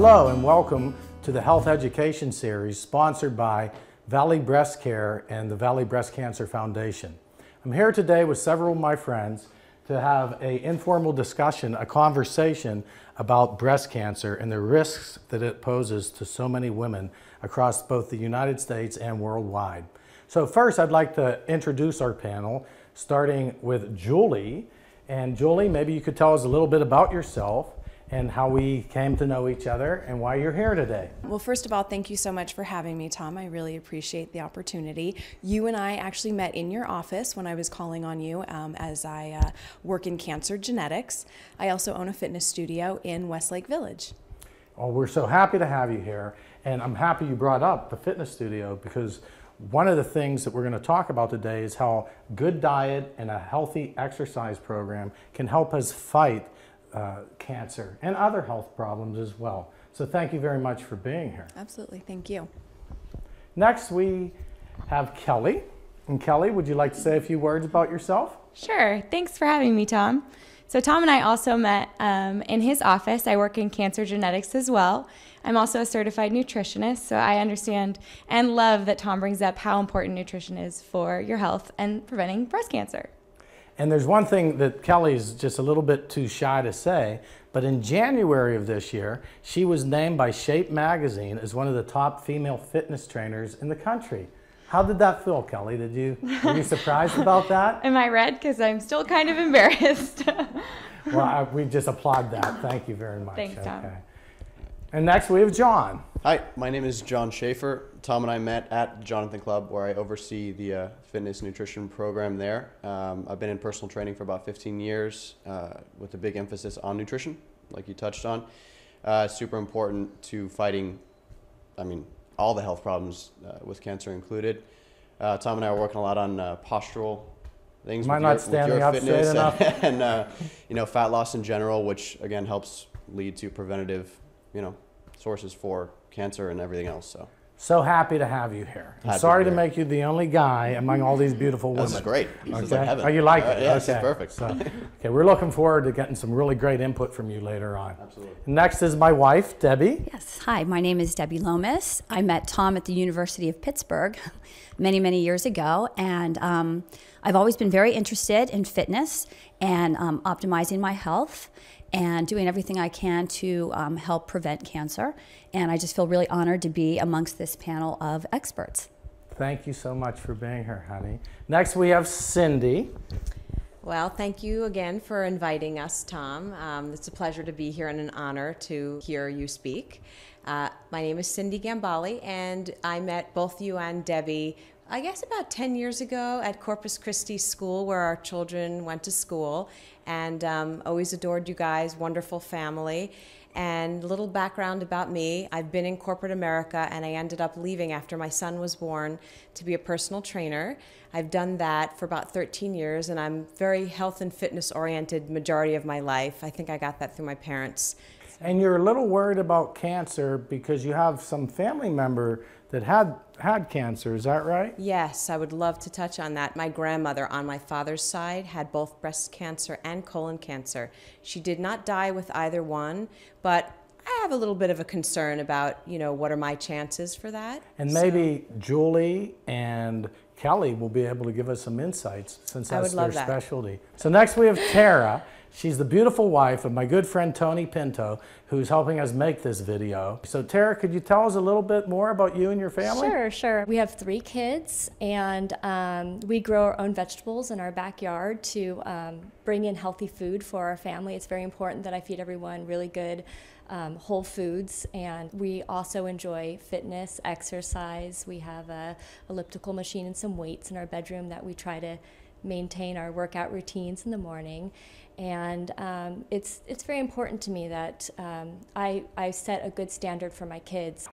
Hello and welcome to the Health Education Series sponsored by Valley Breast Care and the Valley Breast Cancer Foundation. I'm here today with several of my friends to have an informal discussion, a conversation about breast cancer and the risks that it poses to so many women across both the United States and worldwide. So first I'd like to introduce our panel, starting with Julie. And Julie, maybe you could tell us a little bit about yourself and how we came to know each other and why you're here today. Well, first of all, thank you so much for having me, Tom. I really appreciate the opportunity. You and I actually met in your office when I was calling on you as I work in cancer genetics. I also own a fitness studio in Westlake Village. Well, we're so happy to have you here, and I'm happy you brought up the fitness studio because one of the things that we're going to talk about today is how good diet and a healthy exercise program can help us fight cancer and other health problems as well. So thank you very much for being here. Absolutely, thank you. Next we have Kelly. And Kelly, would you like to say a few words about yourself? Sure, thanks for having me, Tom. So Tom and I also met in his office. I work in cancer genetics as well. I'm also a certified nutritionist, so I understand and love that Tom brings up how important nutrition is for your health and preventing breast cancer. And there's one thing that Kelly's just a little bit too shy to say, but in January of this year, she was named by Shape magazine as one of the top female fitness trainers in the country. How did that feel, Kelly? Were you surprised about that? Am I red? Because I'm still kind of embarrassed. Well, we just applaud that. Thank you very much. Thanks, Tom. Okay. And next we have John. Hi, my name is John Schaefer. Tom and I met at Jonathan Club, where I oversee the fitness nutrition program there. I've been in personal training for about 15 years with a big emphasis on nutrition, like you touched on. Super important to fighting, all the health problems with cancer included. Tom and I are working a lot on postural things with your fitness and fat loss in general, which again helps lead to preventative sources for cancer and everything else. So happy to have you here. I'm sorry to make you the only guy among all these beautiful women. This is great. This is like heaven. Oh, you like it? Yeah, okay. This is perfect. So, okay, we're looking forward to getting some really great input from you later on. Absolutely. Next is my wife, Debbie. Yes. Hi, my name is Debbie Lomas. I met Tom at the University of Pittsburgh many, many years ago, and I've always been very interested in fitness and optimizing my health and doing everything I can to help prevent cancer. And I just feel really honored to be amongst this panel of experts. Thank you so much for being here, honey. Next we have Cindy. Well, thank you again for inviting us, Tom. It's a pleasure to be here and an honor to hear you speak. My name is Cindy Gambale, and I met both you and Debbie I guess about 10 years ago at Corpus Christi School, where our children went to school, and always adored you guys, wonderful family. And a little background about me, I've been in corporate America, and I ended up leaving after my son was born to be a personal trainer. I've done that for about 13 years, and I'm very health and fitness oriented majority of my life. I think I got that through my parents. And you're a little worried about cancer because you have some family member that had cancer, is that right? Yes, I would love to touch on that. My grandmother on my father's side had both breast cancer and colon cancer. She did not die with either one, but I have a little bit of a concern about, what are my chances for that? And maybe Julie and Kelly will be able to give us some insights since that's their specialty. So next we have Tara. She's the beautiful wife of my good friend Tony Pinto, who's helping us make this video. So Tara, could you tell us a little bit more about you and your family? Sure. We have 3 kids, and we grow our own vegetables in our backyard to bring in healthy food for our family. It's very important that I feed everyone really good whole foods, and we also enjoy fitness, exercise. We have a elliptical machine and some weights in our bedroom that we try to maintain our workout routines in the morning. And it's very important to me that I set a good standard for my kids.